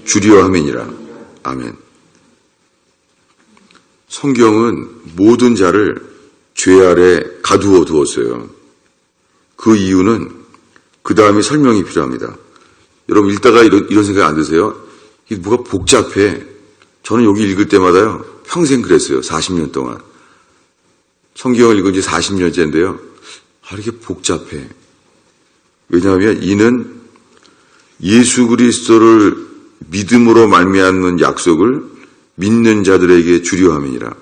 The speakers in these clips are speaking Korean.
주려 함이니라. 아멘. 성경은 모든 자를 죄 아래 가두어 두었어요. 그 이유는 그 다음에 설명이 필요합니다. 여러분 읽다가 이런 생각 안 드세요? 이게 뭐가 복잡해. 저는 여기 읽을 때마다요, 평생 그랬어요. 40년 동안. 성경을 읽은 지 40년째인데요. 이렇게 복잡해. 왜냐하면 이는 예수 그리스도를 믿음으로 말미암는 약속을 믿는 자들에게 주려 함이니라.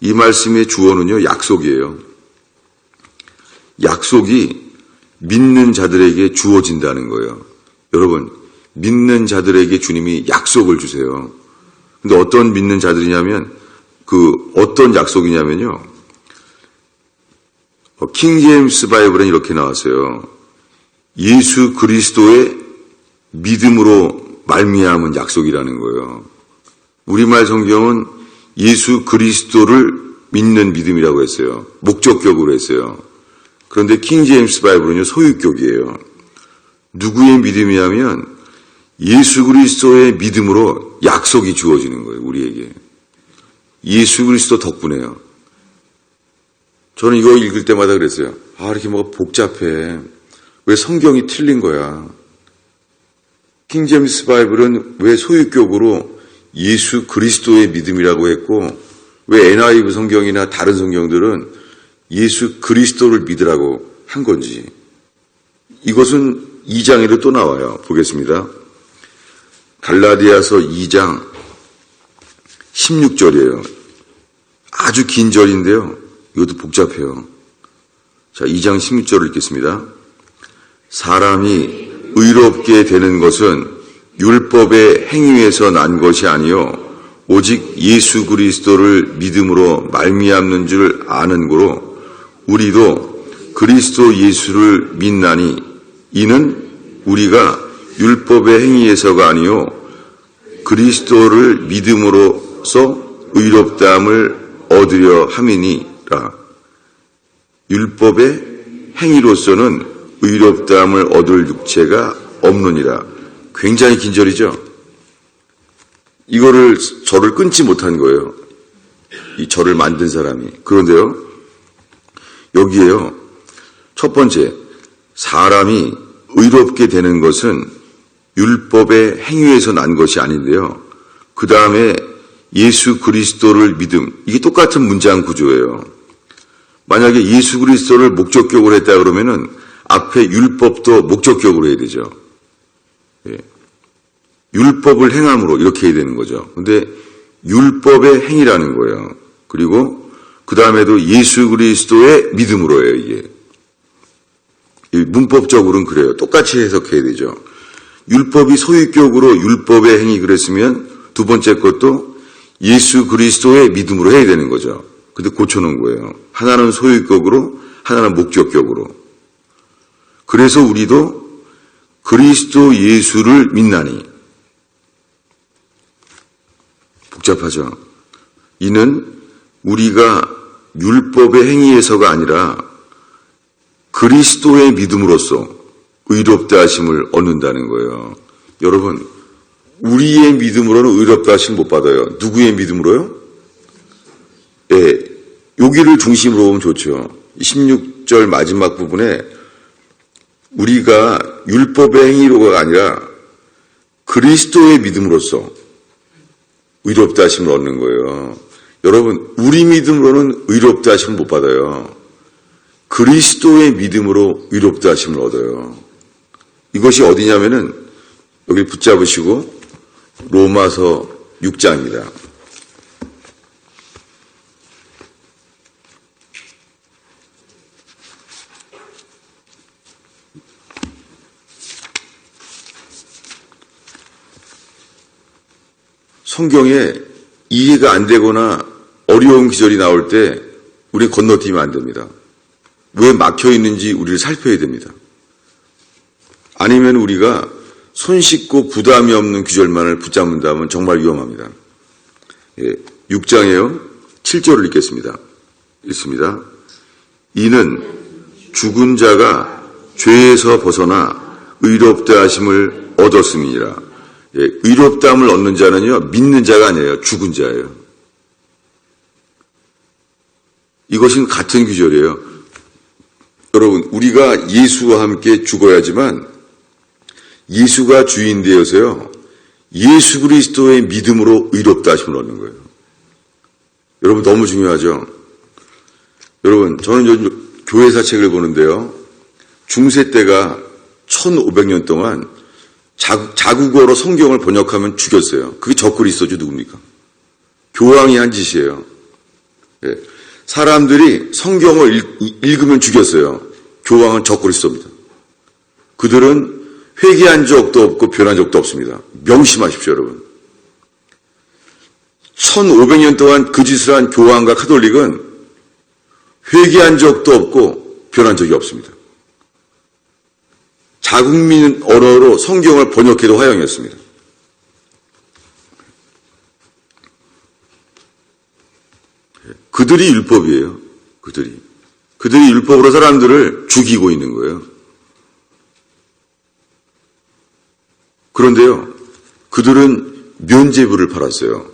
이 말씀의 주어는요, 약속이에요. 약속이 믿는 자들에게 주어진다는 거예요. 여러분, 믿는 자들에게 주님이 약속을 주세요. 근데 어떤 믿는 자들이냐면, 어떤 약속이냐면요, 킹 제임스 바이블은 이렇게 나왔어요. 예수 그리스도의 믿음으로 말미암은 약속이라는 거예요. 우리말 성경은 예수 그리스도를 믿는 믿음이라고 했어요. 목적격으로 했어요. 그런데 킹 제임스 바이블은요, 소유격이에요. 누구의 믿음이냐면 예수 그리스도의 믿음으로 약속이 주어지는 거예요, 우리에게. 예수 그리스도 덕분에요. 저는 이거 읽을 때마다 그랬어요. 이렇게 뭐가 복잡해. 왜 성경이 틀린 거야? 킹 제임스 바이블은 왜 소유격으로 예수 그리스도의 믿음이라고 했고, 왜 NIV 성경이나 다른 성경들은 예수 그리스도를 믿으라고 한 건지. 이것은 2장에도 또 나와요. 보겠습니다. 갈라디아서 2장 16절이에요. 아주 긴 절인데요. 이것도 복잡해요. 자, 2장 16절을 읽겠습니다. 사람이 의롭게 되는 것은 율법의 행위에서 난 것이 아니요 오직 예수 그리스도를 믿음으로 말미암는 줄 아는 고로 우리도 그리스도 예수를 믿나니 이는 우리가 율법의 행위에서가 아니요 그리스도를 믿음으로써 의롭다함을 얻으려 함이니라. 율법의 행위로서는 의롭다함을 얻을 육체가 없느니라. 굉장히 긴 절이죠. 이거를 절을 끊지 못한 거예요. 이 절을 만든 사람이. 그런데요, 여기에요. 첫 번째, 사람이 의롭게 되는 것은 율법의 행위에서 난 것이 아닌데요. 그 다음에 예수 그리스도를 믿음. 이게 똑같은 문장 구조예요. 만약에 예수 그리스도를 목적격으로 했다 그러면은 앞에 율법도 목적격으로 해야 되죠. 예. 율법을 행함으로 이렇게 해야 되는 거죠. 근데 율법의 행위라는 거예요. 그리고 그 다음에도 예수 그리스도의 믿음으로 해요, 이게. 문법적으로는 그래요. 똑같이 해석해야 되죠. 율법이 소유격으로 율법의 행위 그랬으면 두 번째 것도 예수 그리스도의 믿음으로 해야 되는 거죠. 근데 고쳐놓은 거예요. 하나는 소유격으로, 하나는 목적격으로. 그래서 우리도 그리스도 예수를 믿나니. 복잡하죠. 이는 우리가 율법의 행위에서가 아니라 그리스도의 믿음으로써 의롭다 하심을 얻는다는 거예요. 여러분, 우리의 믿음으로는 의롭다 하심을 못 받아요. 누구의 믿음으로요? 예, 여기를 중심으로 보면 좋죠. 16절 마지막 부분에 우리가 율법의 행위로가 아니라 그리스도의 믿음으로써 의롭다 하심을 얻는 거예요. 여러분, 우리 믿음으로는 의롭다 하심을 못 받아요. 그리스도의 믿음으로 의롭다 하심을 얻어요. 이것이 어디냐면은 여기 붙잡으시고 로마서 6장입니다. 성경에 이해가 안 되거나 어려운 기절이 나올 때 우리 건너뛰면 안 됩니다. 왜 막혀 있는지 우리를 살펴야 됩니다. 아니면 우리가 손쉽고 부담이 없는 구절만을 붙잡는다면 정말 위험합니다. 6장에요. 7절을 읽겠습니다. 읽습니다. 이는 죽은 자가 죄에서 벗어나 의롭다 하심을 얻었음이니라. 의롭다함을 얻는 자는요, 믿는 자가 아니에요. 죽은 자예요. 이것은 같은 구절이에요. 여러분, 우리가 예수와 함께 죽어야지만 예수가 주인 되어서요, 예수 그리스도의 믿음으로 의롭다 하심을 얻는 거예요. 여러분, 너무 중요하죠? 여러분, 저는 요즘 교회사 책을 보는데요, 중세 때가 1500년 동안 자국어로 성경을 번역하면 죽였어요. 그게 적그리스도죠. 누굽니까? 교황이 한 짓이에요. 사람들이 성경을 읽으면 죽였어요. 교황은 적그리스도입니다. 그들은 회개한 적도 없고 변한 적도 없습니다. 명심하십시오, 여러분. 1500년 동안 그 짓을 한 교황과 카톨릭은 회개한 적도 없고 변한 적이 없습니다. 자국민 언어로 성경을 번역해도 화형이었습니다. 그들이 율법이에요. 그들이 율법으로 사람들을 죽이고 있는 거예요. 그런데요, 그들은 면죄부를 팔았어요.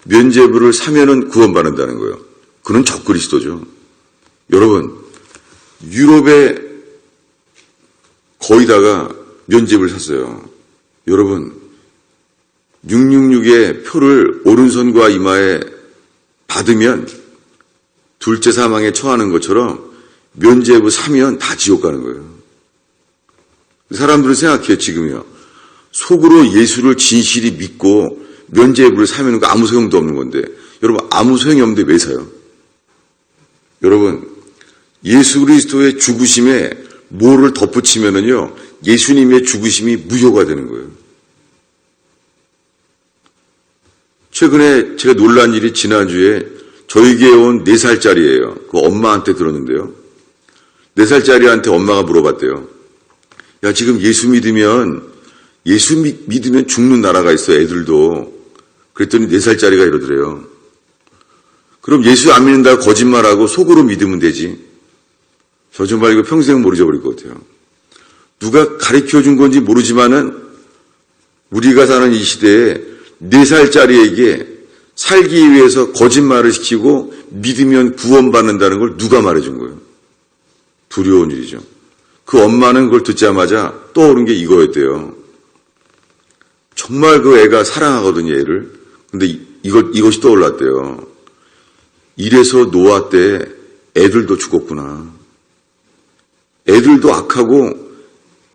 면죄부를 사면은 구원받는다는 거예요. 그는 적그리스도죠. 여러분, 유럽에 거의 다가 면죄부를 샀어요. 여러분, 666의 표를 오른손과 이마에 받으면 둘째 사망에 처하는 것처럼 면죄부 사면 다 지옥 가는 거예요. 사람들은 생각해요, 지금요. 속으로 예수를 진실이 믿고 면죄부를 사면 아무 소용도 없는 건데, 여러분, 아무 소용이 없는데 왜 사요? 여러분, 예수 그리스도의 죽으심에 뭐를 덧붙이면은요, 예수님의 죽으심이 무효가 되는 거예요. 최근에 제가 놀란 일이 지난주에 저희 교회에 온 4살짜리예요. 그 엄마한테 들었는데요. 4살짜리한테 엄마가 물어봤대요. 야, 지금 예수 믿으면 죽는 나라가 있어, 애들도. 그랬더니 4살짜리가 이러더래요. 그럼 예수 안 믿는다고 거짓말하고 속으로 믿으면 되지. 저 정말 이거 평생 못 잊어버릴 것 같아요. 누가 가르쳐 준 건지 모르지만은 우리가 사는 이 시대에 4살짜리에게 살기 위해서 거짓말을 시키고 믿으면 구원받는다는 걸 누가 말해준 거예요? 두려운 일이죠. 그 엄마는 그걸 듣자마자 떠오른 게 이거였대요. 정말 그 애가 사랑하거든요, 애를. 근데 이것이 떠올랐대요. 이래서 노아 때 애들도 죽었구나. 애들도 악하고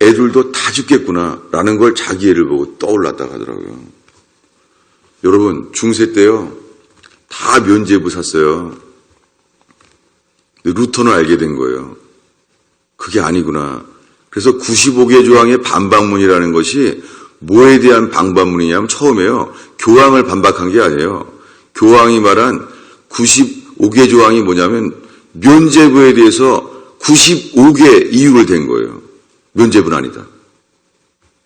애들도 다 죽겠구나 라는 걸 자기 애를 보고 떠올랐다고 하더라고요. 여러분, 중세 때요, 다 면죄부 샀어요. 루터는 알게 된 거예요. 그게 아니구나. 그래서 95개 조항의 반박문이라는 것이 뭐에 대한 반박문이냐면 처음에요, 교황을 반박한 게 아니에요. 교황이 말한 95개 조항이 뭐냐면 면죄부에 대해서 95개 이유를 댄 거예요. 면죄부는 아니다.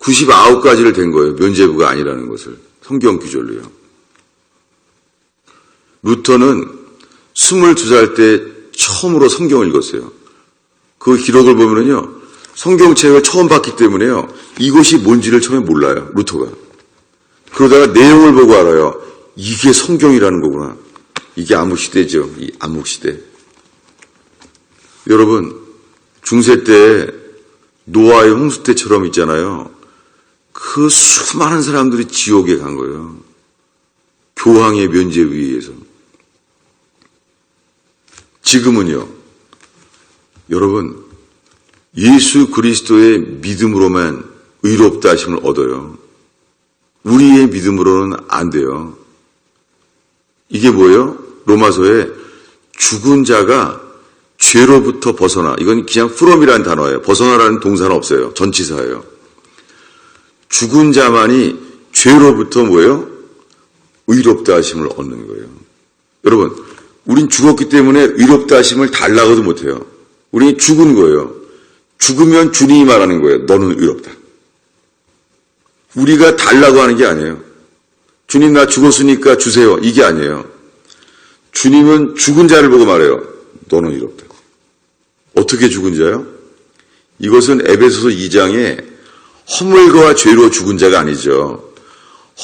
99가지를 댄 거예요. 면죄부가 아니라는 것을. 성경 규절로요. 루터는 22살 때 처음으로 성경을 읽었어요. 그 기록을 보면은요, 성경책을 처음 봤기 때문에요, 이것이 뭔지를 처음에 몰라요, 루터가. 그러다가 내용을 보고 알아요. 이게 성경이라는 거구나. 이게 암흑시대죠. 이 암흑시대. 여러분, 중세 때 노아의 홍수 때처럼 있잖아요. 그 수많은 사람들이 지옥에 간 거예요. 교황의 면죄부에 의해서. 지금은요, 여러분, 예수 그리스도의 믿음으로만 의롭다 하심을 얻어요. 우리의 믿음으로는 안 돼요. 이게 뭐예요? 로마서에 죽은 자가 죄로부터 벗어나, 이건 그냥 from이라는 단어예요. 벗어나라는 동사는 없어요. 전치사예요. 죽은 자만이 죄로부터 뭐예요? 의롭다 하심을 얻는 거예요. 여러분, 우린 죽었기 때문에 의롭다 하심을 달라고도 못해요. 우린 죽은 거예요. 죽으면 주님이 말하는 거예요. 너는 의롭다. 우리가 달라고 하는 게 아니에요. 주님, 나 죽었으니까 주세요. 이게 아니에요. 주님은 죽은 자를 보고 말해요. 너는 의롭다. 어떻게 죽은 자요? 이것은 에베소서 2장에 허물과 죄로 죽은 자가 아니죠.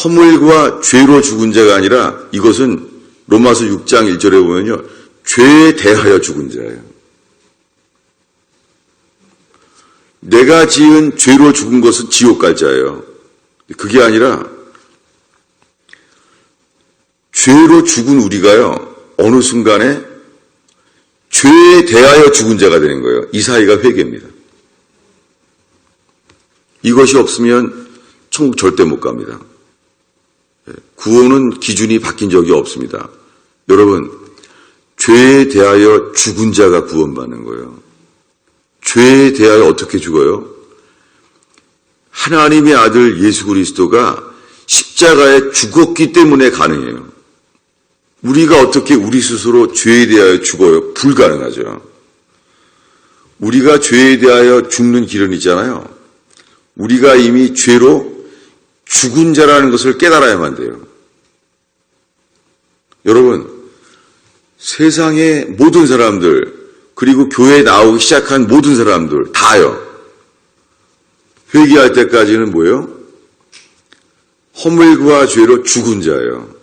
허물과 죄로 죽은 자가 아니라 이것은 로마서 6장 1절에 보면요. 죄에 대하여 죽은 자예요. 내가 지은 죄로 죽은 것은 지옥 갈 자예요. 그게 아니라 죄로 죽은 우리가요. 어느 순간에 죄에 대하여 죽은 자가 되는 거예요. 이 사이가 회개입니다. 이것이 없으면 천국 절대 못 갑니다. 구원은 기준이 바뀐 적이 없습니다. 여러분, 죄에 대하여 죽은 자가 구원받는 거예요. 죄에 대하여 어떻게 죽어요? 하나님의 아들 예수 그리스도가 십자가에 죽었기 때문에 가능해요. 우리가 어떻게 우리 스스로 죄에 대하여 죽어요? 불가능하죠. 우리가 죄에 대하여 죽는 길은 있잖아요. 우리가 이미 죄로 죽은 자라는 것을 깨달아야만 돼요. 여러분, 세상의 모든 사람들, 그리고 교회에 나오기 시작한 모든 사람들 다요. 회개할 때까지는 뭐예요? 허물과 죄로 죽은 자예요.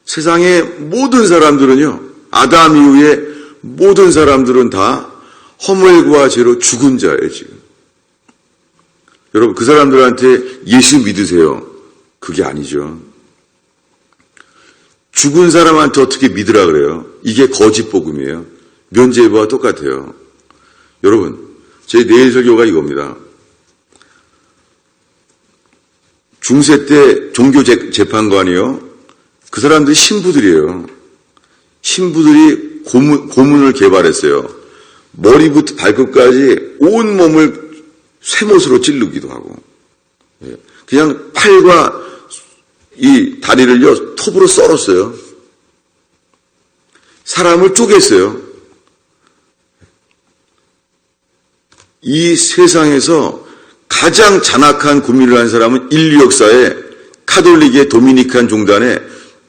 세상의 모든 사람들은요. 아담 이후에 모든 사람들은 다 허물과 죄로 죽은 자예요. 지금. 여러분 그 사람들한테 예수 믿으세요. 그게 아니죠. 죽은 사람한테 어떻게 믿으라 그래요? 이게 거짓 복음이에요. 면죄부와 똑같아요. 여러분 제 내일 설교가 이겁니다. 중세 때 종교 재판관이요. 그 사람들이 신부들이에요. 신부들이 고문을 개발했어요. 머리부터 발끝까지 온 몸을 쇠못으로 찌르기도 하고 그냥 팔과 이 다리를요 톱으로 썰었어요. 사람을 쪼갰어요. 이 세상에서 가장 잔악한 고민을 한 사람은 인류 역사에 카톨릭의 도미니칸 종단의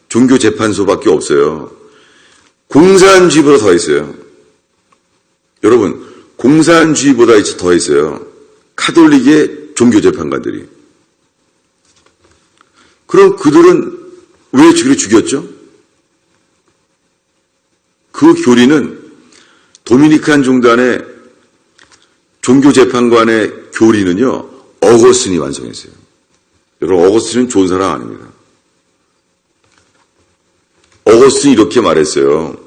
종교재판소밖에 없어요. 공산주의보다 더 있어요. 여러분, 공산주의보다 더 있어요. 카톨릭의 종교재판관들이. 그럼 그들은 왜 죽였죠? 그 교리는 도미니칸 종단의 종교재판관의 교리는요, 어거스틴이 완성했어요. 여러분, 어거스틴은 좋은 사람 아닙니다. 어거스틴이 이렇게 말했어요.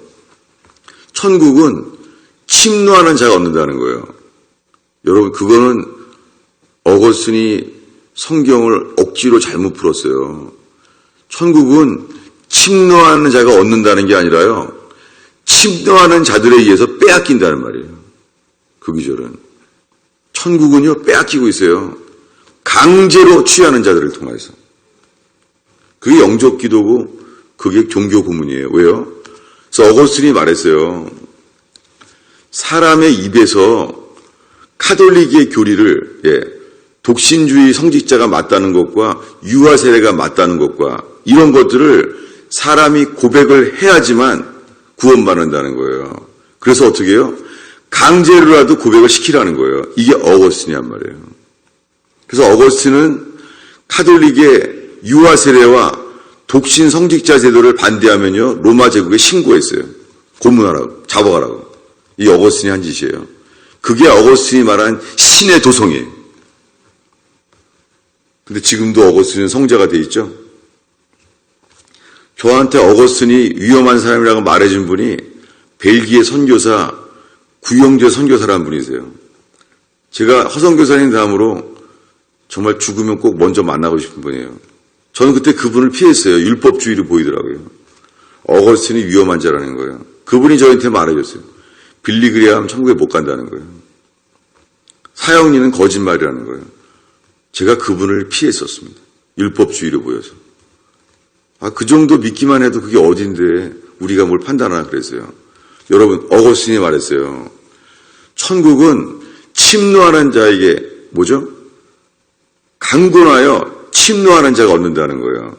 천국은 침노하는 자가 얻는다는 거예요. 여러분, 그거는 어거스틴이 성경을 억지로 잘못 풀었어요. 천국은 침노하는 자가 얻는다는 게 아니라요. 침노하는 자들에 의해서 빼앗긴다는 말이에요. 그 기절은. 천국은요, 빼앗기고 있어요. 강제로 취하는 자들을 통해서. 그게 영적 기도고, 그게 종교 고문이에요. 왜요? 그래서 어거스틴이 말했어요. 사람의 입에서 카톨릭의 교리를, 독신주의 성직자가 맞다는 것과 유아 세례가 맞다는 것과 이런 것들을 사람이 고백을 해야지만 구원받는다는 거예요. 그래서 어떻게 해요? 강제로라도 고백을 시키라는 거예요. 이게 어거스틴이란 말이에요. 그래서 어거스틴은 카톨릭의 유아 세례와 독신 성직자 제도를 반대하면요. 로마 제국에 신고했어요. 고문하라고, 잡아가라고. 이 어거스틴이 한 짓이에요. 그게 어거스틴이 말한 신의 도성이에요. 근데 지금도 어거스틴은 성자가 돼 있죠. 저한테 어거스틴이 위험한 사람이라고 말해준 분이 벨기에 선교사 구영재 선교사라는 분이세요. 제가 허선교사님 다음으로 정말 죽으면 꼭 먼저 만나고 싶은 분이에요. 저는 그때 그분을 피했어요. 율법주의로 보이더라고요. 어거스틴이 위험한 자라는 거예요. 그분이 저한테 말해줬어요. 빌리 그레이엄 천국에 못 간다는 거예요. 사형리는 거짓말이라는 거예요. 제가 그분을 피했었습니다. 율법주의로 보여서. 그 정도 믿기만 해도 그게 어딘데 우리가 뭘 판단하나 그랬어요. 여러분, 어거스틴이 말했어요. 천국은 침노하는 자에게 뭐죠? 강권하여 침노하는 자가 얻는다는 거예요.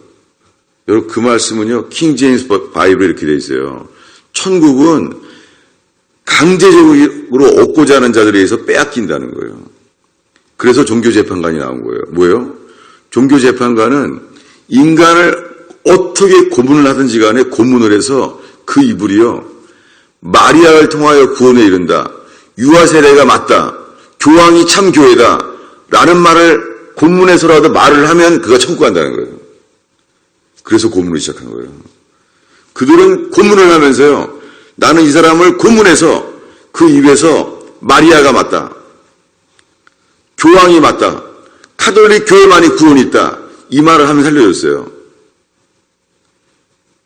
여러분, 그 말씀은요, 킹 제임스 바이블에 이렇게 돼 있어요. 천국은 강제적으로 얻고자 하는 자들에 의해서 빼앗긴다는 거예요. 그래서 종교재판관이 나온 거예요. 뭐예요? 종교재판관은 인간을 어떻게 고문을 하든지 간에 고문을 해서 그 이불이요, 마리아를 통하여 구원에 이른다, 유아세례가 맞다, 교황이 참 교회다 라는 말을 고문해서라도 말을 하면 그가 천국 간다는 거예요. 그래서 고문을 시작한 거예요. 그들은 고문을 하면서요, 나는 이 사람을 고문해서 그 입에서 마리아가 맞다, 교황이 맞다, 카톨릭 교회만이 구원이 있다, 이 말을 하면 살려줬어요.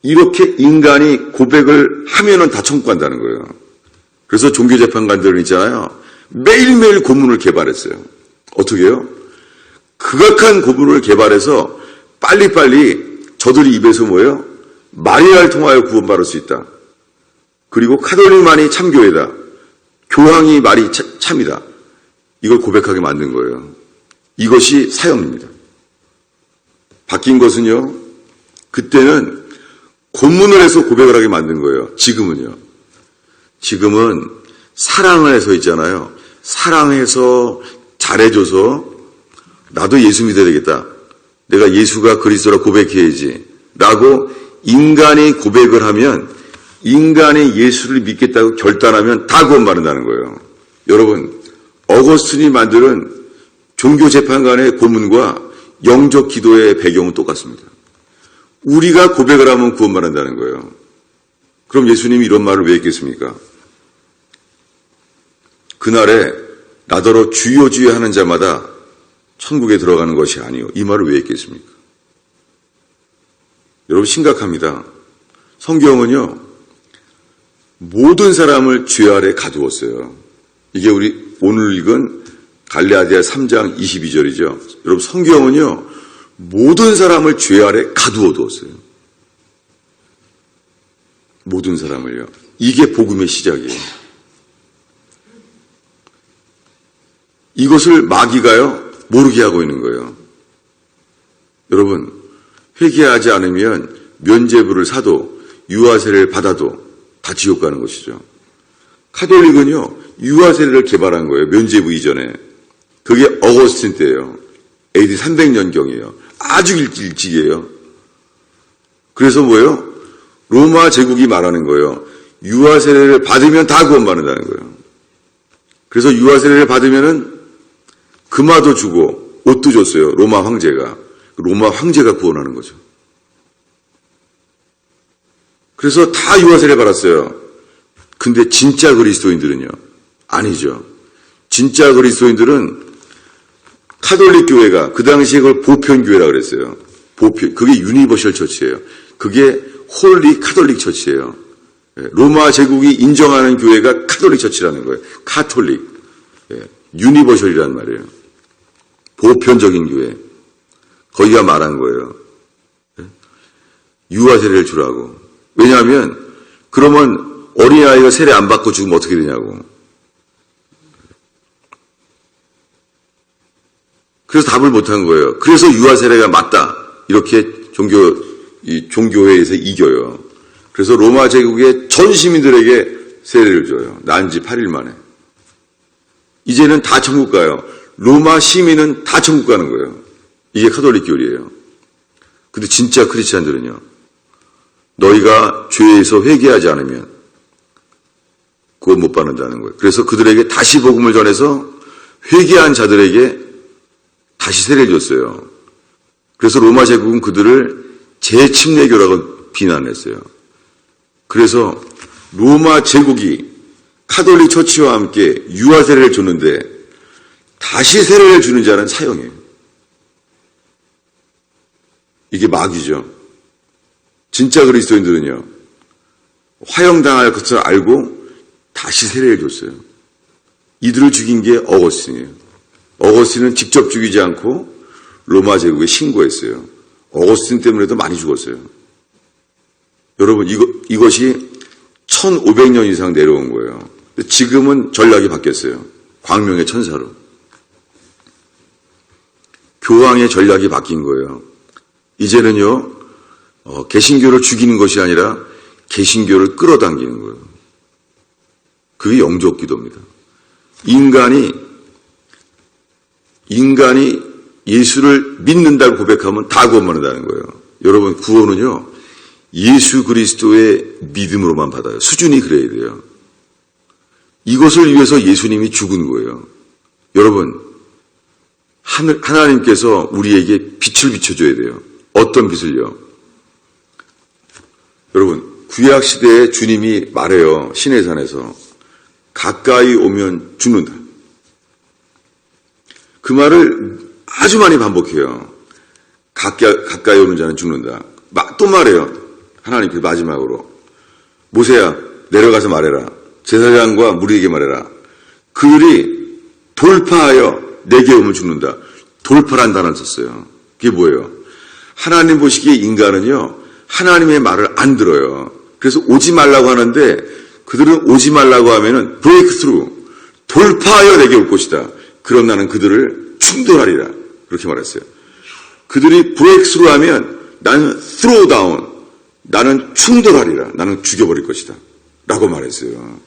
이렇게 인간이 고백을 하면은 다 천국 간다는 거예요. 그래서 종교재판관들은 있잖아요, 매일매일 고문을 개발했어요. 어떻게 해요? 극악한 고문을 개발해서 빨리빨리 저들이 입에서 뭐예요? 마리아를 통하여 구원받을 수 있다. 그리고 카톨릭만이 참교회다. 교황이 말이 참이다. 이걸 고백하게 만든 거예요. 이것이 사형입니다. 바뀐 것은요, 그때는 고문을 해서 고백을 하게 만든 거예요. 지금은요. 지금은 사랑을 해서 있잖아요. 사랑해서 잘해줘서 나도 예수 믿어야 되겠다. 내가 예수가 그리스도라 고백해야지. 라고 인간이 고백을 하면, 인간이 예수를 믿겠다고 결단하면 다 구원받는다는 거예요. 여러분, 어거스틴이 만드는 종교재판관의 고문과 영적 기도의 배경은 똑같습니다. 우리가 고백을 하면 구원받는다는 거예요. 그럼 예수님이 이런 말을 왜 했겠습니까? 그날에 나더러 주여 주여 하는 자마다 천국에 들어가는 것이 아니요. 이 말을 왜 했겠습니까? 여러분, 심각합니다. 성경은요, 모든 사람을 죄 아래 가두었어요. 이게 우리 오늘 읽은 갈라디아 3장 22절이죠. 여러분, 성경은요, 모든 사람을 죄 아래 가두어 두었어요. 모든 사람을요. 이게 복음의 시작이에요. 이것을 마귀가요, 모르게 하고 있는 거예요. 여러분, 회개하지 않으면 면죄부를 사도 유아세례를 받아도 다 지옥 가는 것이죠. 카톨릭은요, 유아세례를 개발한 거예요. 면죄부 이전에. 그게 어거스틴 때예요. AD 300년경이에요. 아주 일찍이에요. 그래서 뭐예요? 로마 제국이 말하는 거예요. 유아세례를 받으면 다 구원받는다는 거예요. 그래서 유아세례를 받으면은 금화도 주고 옷도 줬어요. 로마 황제가. 로마 황제가 구원하는 거죠. 그래서 다 유아세례 받았어요. 근데 진짜 그리스도인들은요? 아니죠. 진짜 그리스도인들은 카톨릭 교회가 그 당시에 그걸 보편교회라고 그랬어요. 보편, 그게 유니버셜 처치예요. 그게 홀리 카톨릭 처치예요. 로마 제국이 인정하는 교회가 카톨릭 처치라는 거예요. 카톨릭, 유니버셜이라는 말이에요. 보편적인 교회. 거기가 말한 거예요. 유아세례를 주라고. 왜냐하면 그러면 어린아이가 세례 안 받고 죽으면 어떻게 되냐고. 그래서 답을 못한 거예요. 그래서 유아세례가 맞다. 이렇게 종교회에서 이겨요. 그래서 로마 제국의 전 시민들에게 세례를 줘요. 난 지 8일 만에. 이제는 다 천국 가요. 로마 시민은 다 천국 가는 거예요. 이게 카톨릭 교리예요. 근데 진짜 크리스찬들은요, 너희가 죄에서 회개하지 않으면 그걸 못 받는다는 거예요. 그래서 그들에게 다시 복음을 전해서 회개한 자들에게 다시 세례를 줬어요. 그래서 로마 제국은 그들을 재침례교라고 비난했어요. 그래서 로마 제국이 카톨릭 처치와 함께 유아 세례를 줬는데 다시 세례를 주는 자는 사형이에요. 이게 마귀죠. 진짜 그리스도인들은요, 화형당할 것을 알고 다시 세례를 줬어요. 이들을 죽인 게 어거스틴이에요. 어거스틴은 직접 죽이지 않고 로마 제국에 신고했어요. 어거스틴 때문에도 많이 죽었어요. 여러분, 이것이 1500년 이상 내려온 거예요. 지금은 전략이 바뀌었어요. 광명의 천사로. 교황의 전략이 바뀐 거예요. 이제는요, 개신교를 죽이는 것이 아니라 개신교를 끌어당기는 거예요. 그게 영적 기도입니다. 인간이 인간이 예수를 믿는다고 고백하면 다 구원받는다는 거예요. 여러분, 구원은요, 예수 그리스도의 믿음으로만 받아요. 수준이 그래야 돼요. 이것을 위해서 예수님이 죽은 거예요. 여러분, 하나님께서 우리에게 빛을 비춰줘야 돼요. 어떤 빛을요? 여러분, 구약시대에 주님이 말해요. 시내산에서. 가까이 오면 죽는다. 그 말을 아주 많이 반복해요. 가까이 오는 자는 죽는다. 또 말해요. 하나님께서 마지막으로. 모세야, 내려가서 말해라. 제사장과 무리에게 말해라. 그들이 돌파하여 내게 오면 죽는다. 돌파란 단어를 썼어요. 그게 뭐예요? 하나님 보시기에 인간은요, 하나님의 말을 안 들어요. 그래서 오지 말라고 하는데 그들은 오지 말라고 하면은 breakthrough, 돌파하여 내게 올 것이다. 그럼 나는 그들을 충돌하리라. 그렇게 말했어요. 그들이 breakthrough 하면 나는 throw down, 나는 충돌하리라. 나는 죽여버릴 것이다. 라고 말했어요.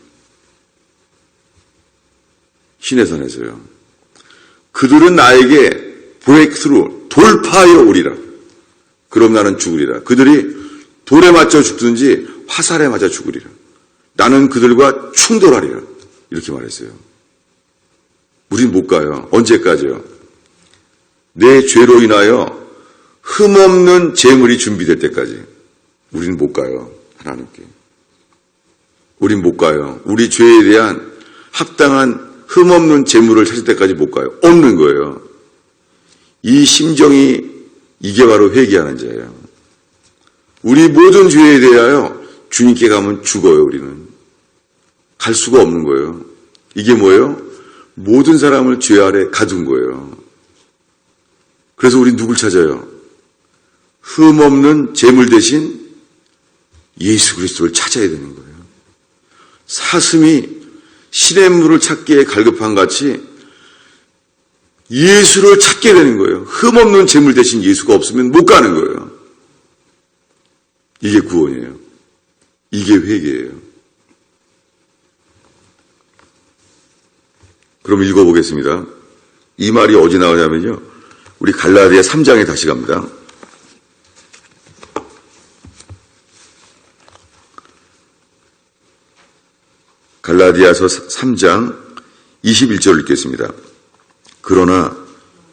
시내산에서요. 그들은 나에게 breakthrough, 돌파하여 오리라. 그럼 나는 죽으리라. 그들이 돌에 맞춰 죽든지 화살에 맞아 죽으리라. 나는 그들과 충돌하리라. 이렇게 말했어요. 우린 못 가요. 언제까지요? 내 죄로 인하여 흠없는 재물이 준비될 때까지. 우린 못 가요. 하나님께. 우린 못 가요. 우리 죄에 대한 합당한 흠없는 재물을 찾을 때까지 못 가요. 없는 거예요. 이 심정이 이게 바로 회개하는 자예요. 우리 모든 죄에 대하여 주님께 가면 죽어요. 우리는. 갈 수가 없는 거예요. 이게 뭐예요? 모든 사람을 죄 아래 가둔 거예요. 그래서 우리 누굴 찾아요? 흠없는 재물 대신 예수 그리스도를 찾아야 되는 거예요. 사슴이 시냇물을 찾기에 갈급한 같이 예수를 찾게 되는 거예요. 흠없는 재물 대신 예수가 없으면 못 가는 거예요. 이게 구원이에요. 이게 회개예요. 그럼 읽어보겠습니다. 이 말이 어디 나오냐면요. 우리 갈라디아 3장에 다시 갑니다. 갈라디아서 3장 21절 읽겠습니다. 그러나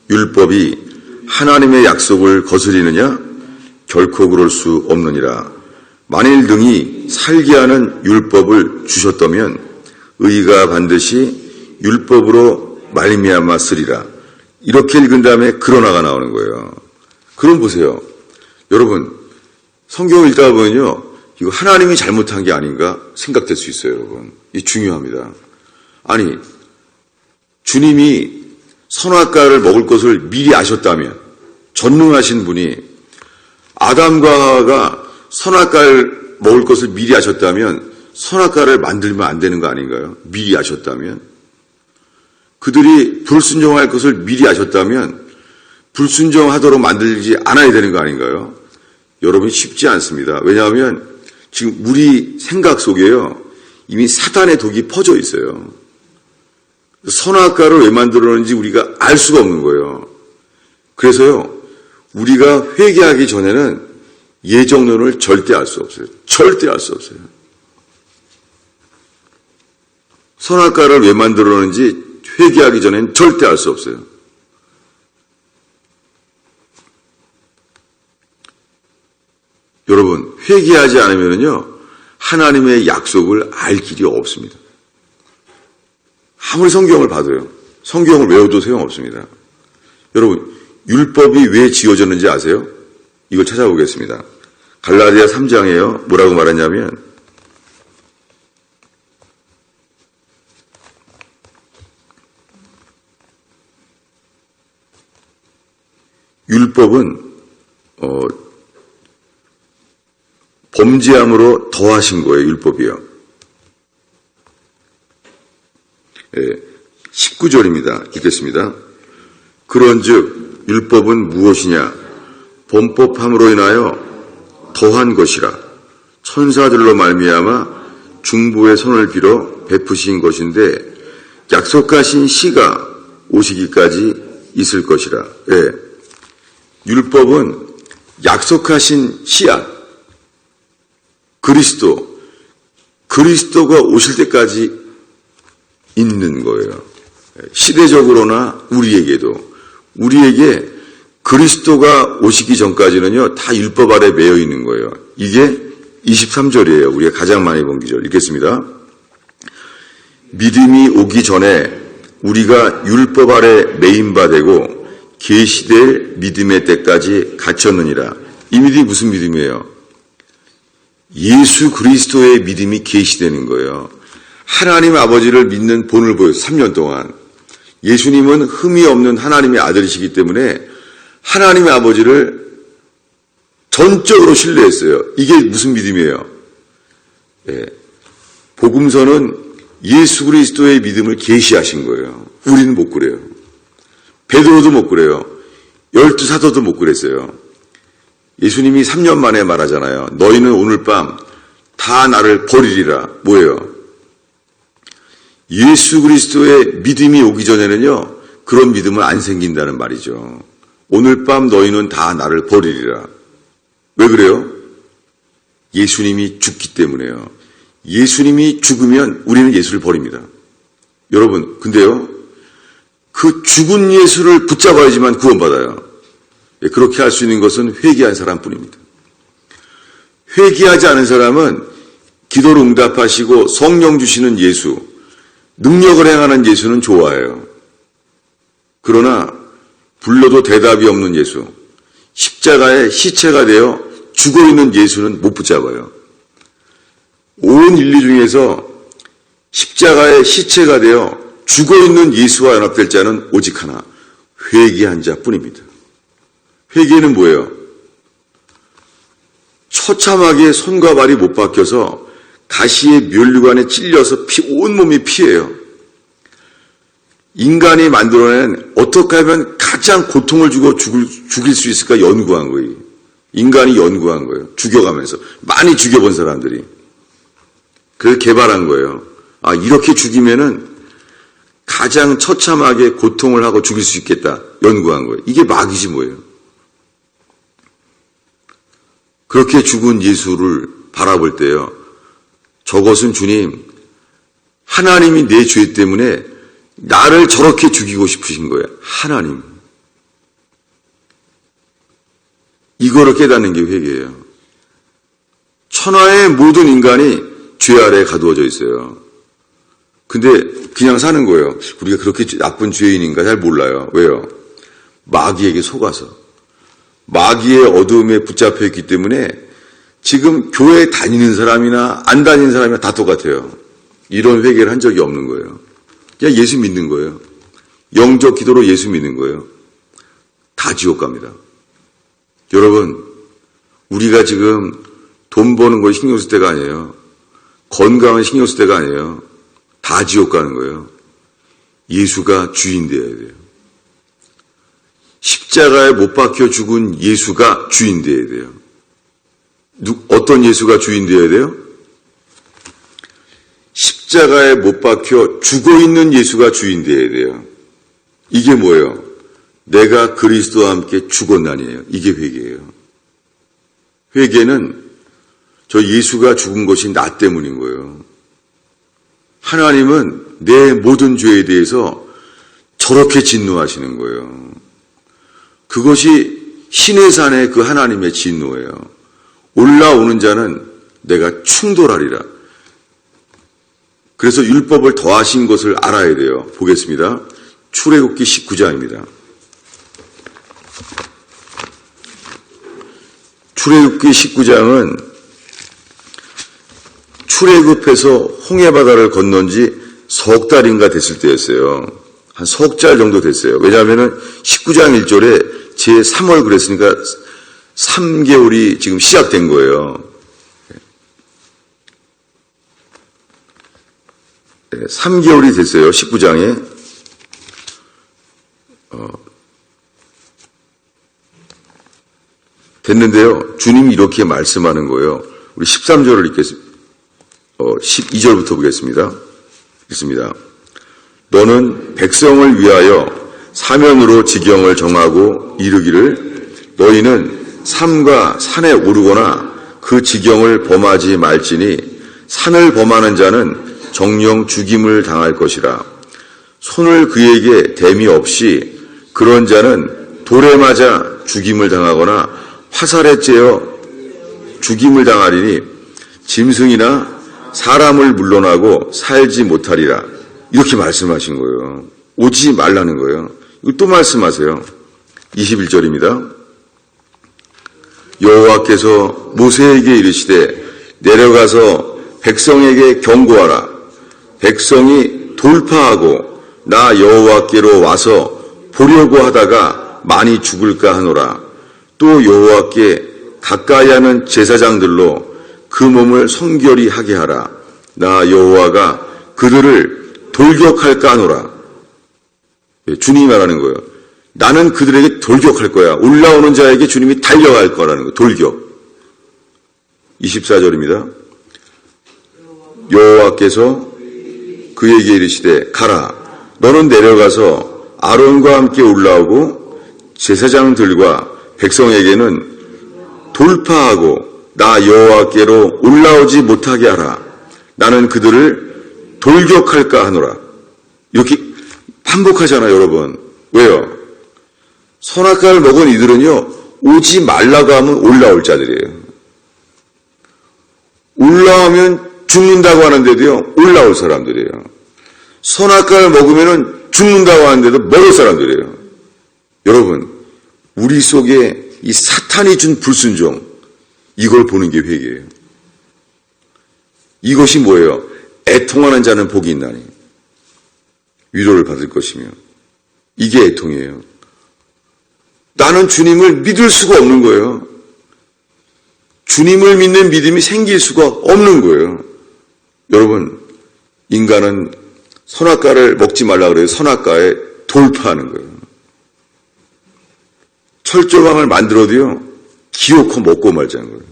율법이 하나님의 약속을 거스리느냐? 결코 그럴 수 없느니라. 만일 능히 살게 하는 율법을 주셨다면 의가 반드시 율법으로 말미암아 쓰리라. 이렇게 읽은 다음에 그러나가 나오는 거예요. 그럼 보세요. 여러분, 성경을 읽다 보면요. 이거 하나님이 잘못한 게 아닌가 생각될 수 있어요, 여러분. 이 중요합니다. 아니, 주님이 선악과를 먹을 것을 미리 아셨다면, 전능하신 분이 아담과 하와가 선악과를 먹을 것을 미리 아셨다면 선악과를 만들면 안 되는 거 아닌가요? 미리 아셨다면. 그들이 불순종할 것을 미리 아셨다면 불순종하도록 만들지 않아야 되는 거 아닌가요? 여러분, 쉽지 않습니다. 왜냐하면 지금 우리 생각 속에요. 이미 사단의 독이 퍼져 있어요. 선악과를 왜 만들었는지 우리가 알 수가 없는 거예요. 그래서요, 우리가 회개하기 전에는 예정론을 절대 알 수 없어요. 절대 알 수 없어요. 선악과를 왜 만들었는지 회개하기 전에는 절대 알 수 없어요. 여러분, 회개하지 않으면요, 하나님의 약속을 알 길이 없습니다. 아무리 성경을 봐도요, 성경을 외워도 소용없습니다. 여러분, 율법이 왜 지어졌는지 아세요? 이걸 찾아보겠습니다. 갈라디아 3장에요. 뭐라고 말했냐면, 율법은 범죄함으로 더하신 거예요. 율법이요. 19절입니다. 읽겠습니다. 그런즉 율법은 무엇이냐? 범법함으로 인하여 더한 것이라. 천사들로 말미암아 중보의 손을 빌어 베푸신 것인데 약속하신 시가 오시기까지 있을 것이라. 예. 율법은 약속하신 씨앗, 그리스도가 오실 때까지 있는 거예요. 시대적으로나 우리에게 그리스도가 오시기 전까지는요, 다 율법 아래 매여 있는 거예요. 이게 23절이에요. 우리가 가장 많이 본 기절. 읽겠습니다. 믿음이 오기 전에 우리가 율법 아래 매인 바 되고 계시될 믿음의 때까지 갇혔느니라. 이 믿음이 무슨 믿음이에요? 예수 그리스도의 믿음이 계시되는 거예요. 하나님 아버지를 믿는 본을 보여서 3년 동안 예수님은 흠이 없는 하나님의 아들이시기 때문에 하나님의 아버지를 전적으로 신뢰했어요. 이게 무슨 믿음이에요? 예. 복음서는 예수 그리스도의 믿음을 계시하신 거예요. 우리는 못 그래요. 베드로도 못 그래요. 12사도도 못 그랬어요. 예수님이 3년 만에 말하잖아요. 너희는 오늘 밤 다 나를 버리리라. 뭐예요? 예수 그리스도의 믿음이 오기 전에는요, 그런 믿음은 안 생긴다는 말이죠. 오늘 밤 너희는 다 나를 버리리라. 왜 그래요? 예수님이 죽기 때문에요. 예수님이 죽으면 우리는 예수를 버립니다. 여러분, 근데요, 그 죽은 예수를 붙잡아야지만 구원받아요. 그렇게 할 수 있는 것은 회개한 사람뿐입니다. 회개하지 않은 사람은 기도를 응답하시고 성령 주시는 예수, 능력을 행하는 예수는 좋아해요. 그러나 불러도 대답이 없는 예수, 십자가의 시체가 되어 죽어있는 예수는 못 붙잡아요. 온 인류 중에서 십자가의 시체가 되어 죽어있는 예수와 연합될 자는 오직 하나, 회개한 자뿐입니다. 회개는 뭐예요? 처참하게 손과 발이 못 박혀서 가시의 면류관에 찔려서 온몸이 피해요. 인간이 만들어낸 어떻게 하면 가장 고통을 주고 죽일 수 있을까 연구한 거예요. 인간이 연구한 거예요. 죽여가면서. 많이 죽여본 사람들이. 그래서 개발한 거예요. 아, 이렇게 죽이면은 가장 처참하게 고통을 하고 죽일 수 있겠다. 연구한 거예요. 이게 마귀지 뭐예요. 그렇게 죽은 예수를 바라볼 때요. 저것은 주님, 하나님이 내 죄 때문에 나를 저렇게 죽이고 싶으신 거예요. 하나님. 이거를 깨닫는 게 회개예요. 천하의 모든 인간이 죄 아래에 가두어져 있어요. 근데 그냥 사는 거예요. 우리가 그렇게 나쁜 죄인인가 잘 몰라요. 왜요? 마귀에게 속아서. 마귀의 어두움에 붙잡혀 있기 때문에 지금 교회 다니는 사람이나 안 다니는 사람이나 다 똑같아요. 이런 회개를 한 적이 없는 거예요. 그냥 예수 믿는 거예요. 영적 기도로 예수 믿는 거예요. 다 지옥 갑니다. 여러분, 우리가 지금 돈 버는 거 신경 쓸 때가 아니에요. 건강을 신경 쓸 때가 아니에요. 다 지옥 가는 거예요. 예수가 주인 되어야 돼요. 십자가에 못 박혀 죽은 예수가 주인 되어야 돼요. 어떤 예수가 주인 되어야 돼요? 십자가에 못 박혀 죽어있는 예수가 주인 되어야 돼요. 이게 뭐예요? 내가 그리스도와 함께 죽었나니에요. 이게 회개예요. 회개는 저 예수가 죽은 것이 나 때문인 거예요. 하나님은 내 모든 죄에 대해서 저렇게 진노하시는 거예요. 그것이 신의 산의 그 하나님의 진노예요. 올라오는 자는 내가 충돌하리라. 그래서 율법을 더하신 것을 알아야 돼요. 보겠습니다. 출애굽기 19장입니다. 출애굽기 19장은 출애굽해서 홍해바다를 건넌 지 석 달인가 됐을 때였어요. 한 석 달 정도 됐어요. 왜냐하면 19장 1절에 제3월 그랬으니까 3개월이 지금 시작된 거예요. 3개월이 됐어요. 19장에. 됐는데요. 주님이 이렇게 말씀하는 거예요. 우리 13절을 읽겠습니다. 12절부터 보겠습니다. 읽습니다. 너는 백성을 위하여 사면으로 지경을 정하고 이르기를 너희는 삼가 산에 오르거나 그 지경을 범하지 말지니 산을 범하는 자는 정령 죽임을 당할 것이라. 손을 그에게 댐이 없이 그런 자는 돌에 맞아 죽임을 당하거나 화살에 째어 죽임을 당하리니 짐승이나 사람을 물러나고 살지 못하리라. 이렇게 말씀하신 거예요. 오지 말라는 거예요. 이거 또 말씀하세요. 21절입니다. 여호와께서 모세에게 이르시되 내려가서 백성에게 경고하라. 백성이 돌파하고 나 여호와께로 와서 보려고 하다가 많이 죽을까 하노라. 또 여호와께 가까이 하는 제사장들로 그 몸을 성결히 하게 하라. 나 여호와가 그들을 돌격할까 하노라. 주님이 말하는 거예요. 나는 그들에게 돌격할 거야. 올라오는 자에게 주님이 달려갈 거라는 거예요. 돌격. 24절입니다. 여호와께서 그에게 이르시되 가라. 너는 내려가서 아론과 함께 올라오고 제사장들과 백성에게는 돌파하고 나 여호와께로 올라오지 못하게 하라. 나는 그들을 돌격할까 하노라. 이렇게 반복하잖아요, 여러분. 왜요? 선악과를 먹은 이들은요, 오지 말라고 하면 올라올 자들이에요. 올라오면 죽는다고 하는데도요, 올라올 사람들이에요. 선악과를 먹으면 죽는다고 하는데도 먹을 사람들이에요. 여러분, 우리 속에 이 사탄이 준 불순종, 이걸 보는 게 회개예요. 이것이 뭐예요? 애통하는 자는 복이 있나니 위로를 받을 것이며, 이게 애통이에요. 나는 주님을 믿을 수가 없는 거예요. 주님을 믿는 믿음이 생길 수가 없는 거예요. 여러분, 인간은 선악과를 먹지 말라 그래요. 선악과에 돌파하는 거예요. 철조망을 만들어도요, 기어코 먹고 말자는 거예요.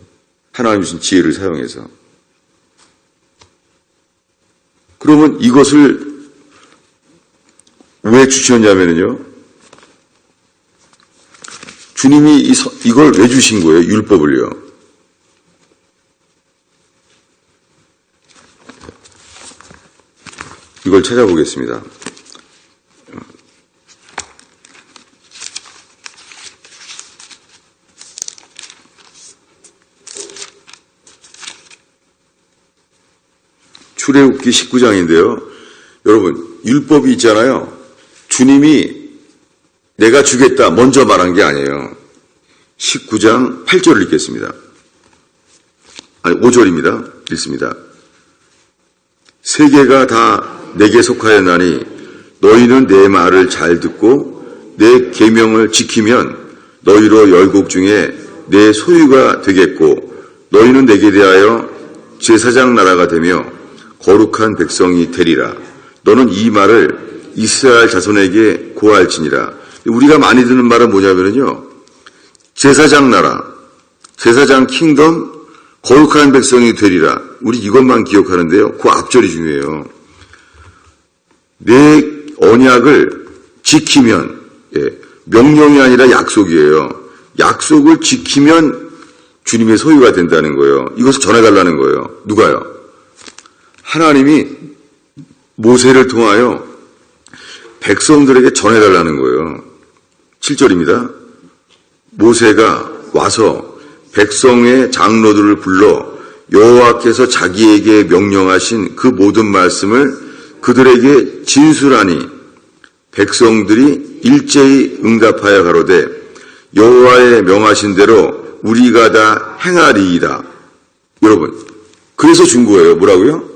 하나님 주신 지혜를 사용해서. 그러면 이것을 왜 주셨냐면요, 주님이 이걸 왜 주신 거예요? 율법을요. 이걸 찾아보겠습니다. 출애굽기 19장인데요. 여러분, 율법이 있잖아요. 주님이 내가 주겠다 먼저 말한 게 아니에요. 19장 8절을 읽겠습니다. 5절입니다. 읽습니다. 세계가 다 내게 속하였나니 너희는 내 말을 잘 듣고 내 계명을 지키면 너희로 열국 중에 내 소유가 되겠고 너희는 내게 대하여 제사장 나라가 되며 거룩한 백성이 되리라. 너는 이 말을 이스라엘 자손에게 고할지니라. 우리가 많이 듣는 말은 뭐냐면요, 제사장 나라, 제사장 킹덤, 거룩한 백성이 되리라. 우리 이것만 기억하는데요, 그 앞절이 중요해요. 내 언약을 지키면, 명령이 아니라 약속이에요. 약속을 지키면 주님의 소유가 된다는 거예요. 이것을 전해달라는 거예요. 누가요? 하나님이 모세를 통하여 백성들에게 전해달라는 거예요. 7절입니다. 모세가 와서 백성의 장로들을 불러 여호와께서 자기에게 명령하신 그 모든 말씀을 그들에게 진술하니 백성들이 일제히 응답하여 가로되 여호와의 명하신 대로 우리가 다 행하리이다. 여러분, 그래서 준 거예요. 뭐라고요?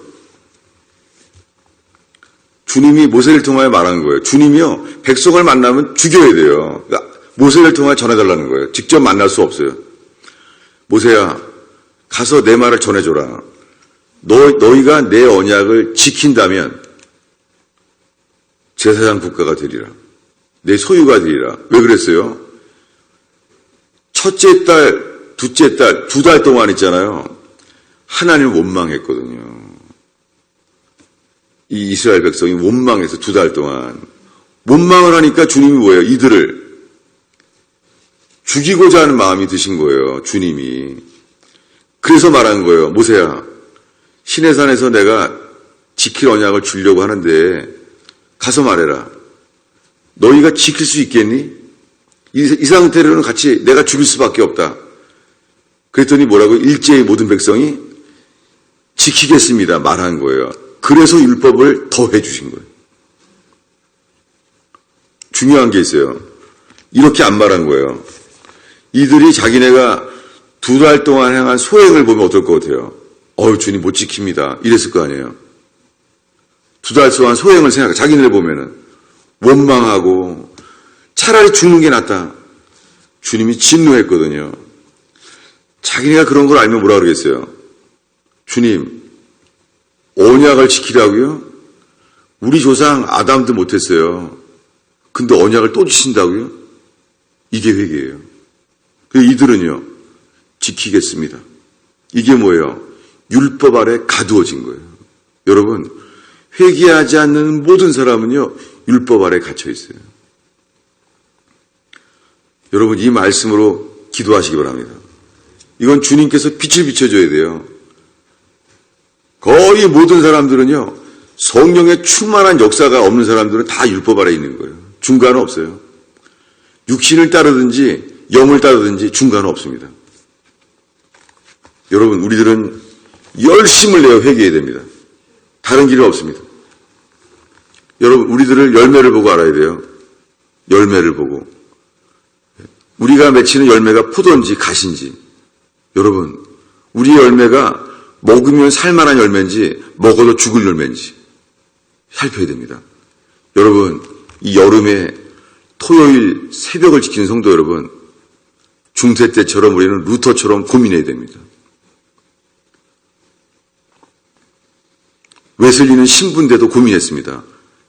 주님이 모세를 통하여 말한 거예요. 주님이요, 백성을 만나면 죽여야 돼요. 그러니까 모세를 통하여 전해달라는 거예요. 직접 만날 수 없어요. 모세야, 가서 내 말을 전해줘라. 너희가 내 언약을 지킨다면 제사장 국가가 되리라. 내 소유가 되리라. 왜 그랬어요? 첫째 달, 둘째 달, 2달 동안 있잖아요. 하나님을 원망했거든요. 이 이스라엘 백성이 원망해서 2달 동안 원망을 하니까 주님이 뭐예요? 이들을 죽이고자 하는 마음이 드신 거예요. 주님이. 그래서 말한 거예요. 모세야, 시내산에서 내가 지킬 언약을 주려고 하는데 가서 말해라. 너희가 지킬 수 있겠니? 이 상태로는 같이 내가 죽일 수밖에 없다. 그랬더니 뭐라고? 일제히 모든 백성이 지키겠습니다. 말한 거예요. 그래서 율법을 더해 주신 거예요. 중요한 게 있어요. 이렇게 안 말한 거예요. 이들이 자기네가 2달 동안 행한 소행을 보면 어떨 것 같아요? 주님 못 지킵니다. 이랬을 거 아니에요. 2달 동안 소행을 생각해. 자기네를 보면은 원망하고 차라리 죽는 게 낫다. 주님이 진노했거든요. 자기네가 그런 걸 알면 뭐라 그러겠어요? 주님, 언약을 지키라고요? 우리 조상 아담도 못했어요. 근데 언약을 또 지킨다고요? 이게 회개예요. 이들은요, 지키겠습니다. 이게 뭐예요? 율법 아래 가두어진 거예요. 여러분, 회개하지 않는 모든 사람은요, 율법 아래 갇혀 있어요. 여러분, 이 말씀으로 기도하시기 바랍니다. 이건 주님께서 빛을 비춰줘야 돼요. 거의 모든 사람들은요, 성령의 충만한 역사가 없는 사람들은 다 율법 아래 있는 거예요. 중간은 없어요. 육신을 따르든지 영을 따르든지 중간은 없습니다. 여러분, 우리들은 열심을 내어 회개해야 됩니다. 다른 길은 없습니다. 여러분, 우리들을 열매를 보고 알아야 돼요. 열매를 보고. 우리가 맺히는 열매가 포도인지 가시인지. 여러분, 우리의 열매가 먹으면 살만한 열매인지 먹어도 죽을 열매인지 살펴야 됩니다. 여러분, 이 여름에 토요일 새벽을 지키는 성도 여러분, 중세 때처럼 우리는 루터처럼 고민해야 됩니다. 웨슬리는 신부인데도 고민했습니다.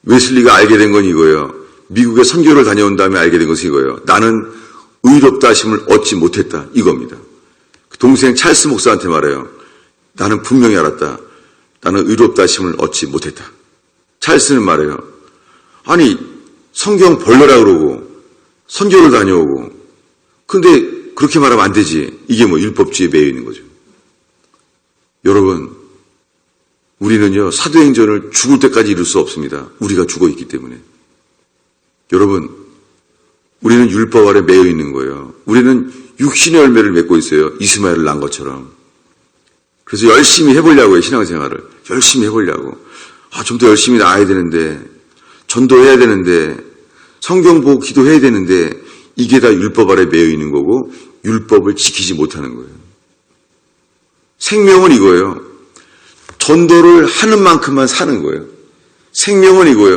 웨슬리가 알게 된 건 이거예요. 미국에 선교를 다녀온 다음에 알게 된 것이 이거예요. 나는 의롭다 하심을 얻지 못했다. 이겁니다. 동생 찰스 목사한테 말해요. 나는 분명히 알았다. 나는 의롭다 하심을 얻지 못했다. 찰스는 말해요. 아니, 성경 벌려라 그러고 선교를 다녀오고 근데 그렇게 말하면 안 되지. 이게 뭐 율법주의에 매여 있는 거죠. 여러분, 우리는요, 사도행전을 죽을 때까지 이룰 수 없습니다. 우리가 죽어 있기 때문에. 여러분, 우리는 율법 아래 매여 있는 거예요. 우리는 육신의 열매를 맺고 있어요. 이스마엘을 낳은 것처럼. 그래서 열심히 해보려고요, 신앙생활을. 열심히 해보려고. 좀 더 열심히 나아야 되는데, 전도해야 되는데, 성경 보고 기도해야 되는데, 이게 다 율법 아래 매여 있는 거고, 율법을 지키지 못하는 거예요. 생명은 이거예요. 전도를 하는 만큼만 사는 거예요. 생명은 이거예요.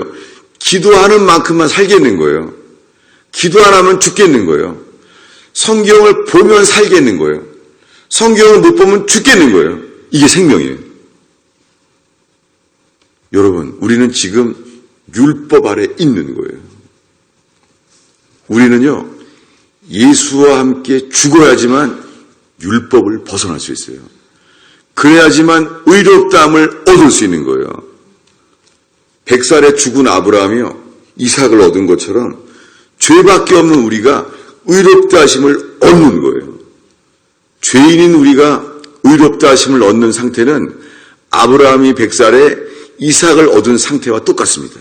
기도하는 만큼만 살겠는 거예요. 기도 안 하면 죽겠는 거예요. 성경을 보면 살겠는 거예요. 성경을 못 보면 죽겠는 거예요. 이게 생명이에요. 여러분, 우리는 지금 율법 아래 있는 거예요. 우리는요, 예수와 함께 죽어야지만 율법을 벗어날 수 있어요. 그래야지만 의롭다함을 얻을 수 있는 거예요. 100살에 죽은 아브라함이요, 이삭을 얻은 것처럼 죄밖에 없는 우리가 의롭다 하심을 얻는 거예요. 죄인인 우리가 의롭다 하심을 얻는 상태는 아브라함이 100살에 이삭을 얻은 상태와 똑같습니다.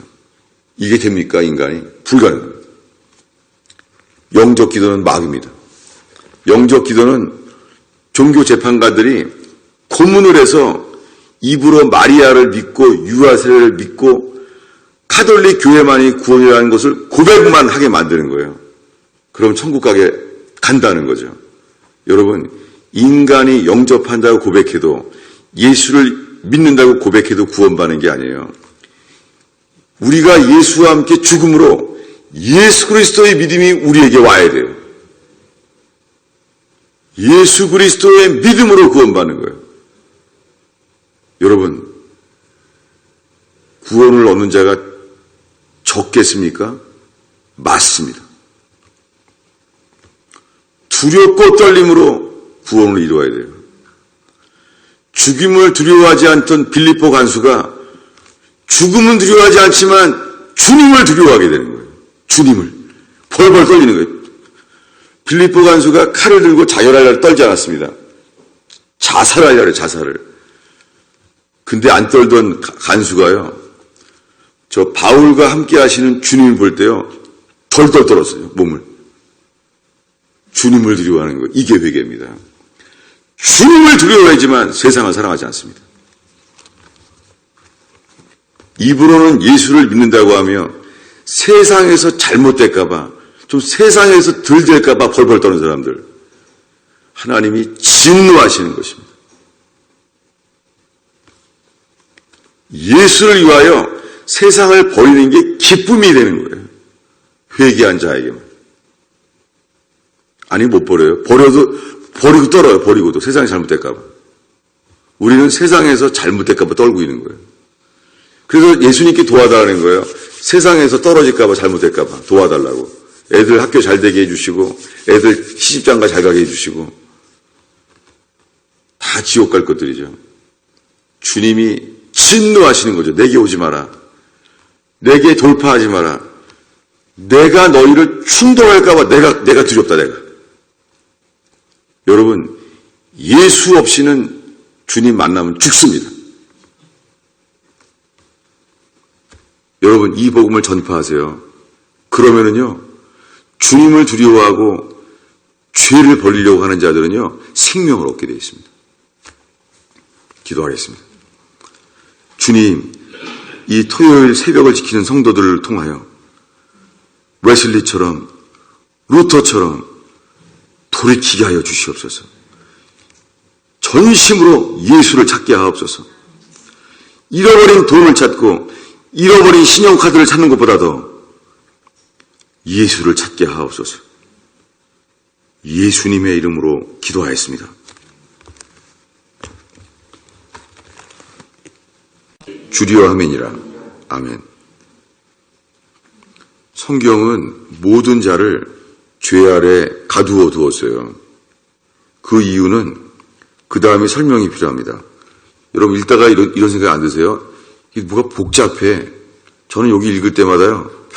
이게 됩니까, 인간이? 불가능합니다. 영적 기도는 막입니다. 영적 기도는 종교 재판가들이 고문을 해서 입으로 마리아를 믿고 유아세를 믿고 카톨릭 교회만이 구원이라는 것을 고백만 하게 만드는 거예요. 그럼 천국 가게 간다는 거죠. 여러분, 인간이 영접한다고 고백해도, 예수를 믿는다고 고백해도 구원받는 게 아니에요. 우리가 예수와 함께 죽음으로 예수 그리스도의 믿음이 우리에게 와야 돼요. 예수 그리스도의 믿음으로 구원받는 거예요. 여러분, 구원을 얻는 자가 적겠습니까? 맞습니다. 두렵고 떨림으로 구원을 이루어야 돼요. 죽임을 두려워하지 않던 빌립보 간수가 죽음은 두려워하지 않지만 주님을 두려워하게 되는 거예요. 주님을 벌벌 떨리는 거예요. 빌립보 간수가 칼을 들고 자결하려고 떨지 않았습니다. 자살하려고 자살을. 근데 안 떨던 간수가요, 저 바울과 함께 하시는 주님을 볼 때요, 덜덜 떨었어요, 몸을. 주님을 두려워하는 거, 이게 회개입니다. 주님을 두려워하지만 세상을 사랑하지 않습니다. 입으로는 예수를 믿는다고 하며 세상에서 잘못될까봐, 좀 세상에서 덜 될까봐 벌벌 떠는 사람들, 하나님이 진노하시는 것입니다. 예수를 위하여 세상을 버리는 게 기쁨이 되는 거예요. 회개한 자에게만. 아니, 못 버려요. 버리고 떨어요. 버리고도. 세상이 잘못될까봐. 우리는 세상에서 잘못될까봐 떨고 있는 거예요. 그래서 예수님께 도와달라는 거예요. 세상에서 떨어질까봐, 잘못될까봐 도와달라고. 애들 학교 잘 되게 해주시고, 애들 시집장가 잘 가게 해주시고, 다 지옥 갈 것들이죠. 주님이 진노하시는 거죠. 내게 오지 마라. 내게 돌파하지 마라. 내가 너희를 충돌할까봐 내가 두렵다, 내가. 여러분, 예수 없이는 주님 만나면 죽습니다. 여러분, 이 복음을 전파하세요. 그러면은요, 주님을 두려워하고 죄를 벌리려고 하는 자들은요, 생명을 얻게 되어 있습니다. 기도하겠습니다. 주님, 이 토요일 새벽을 지키는 성도들을 통하여 웨슬리처럼, 루터처럼 돌이키게 하여 주시옵소서. 전심으로 예수를 찾게 하옵소서. 잃어버린 돈을 찾고 잃어버린 신용카드를 찾는 것보다도 예수를 찾게 하옵소서. 예수님의 이름으로 기도하였습니다. 주리어 아멘이라. 아멘. 성경은 모든 자를 죄 아래 가두어 두었어요. 그 이유는 그 다음에 설명이 필요합니다. 여러분 읽다가 이런 생각 안 드세요? 이게 뭐가 복잡해. 저는 여기 읽을 때마다요,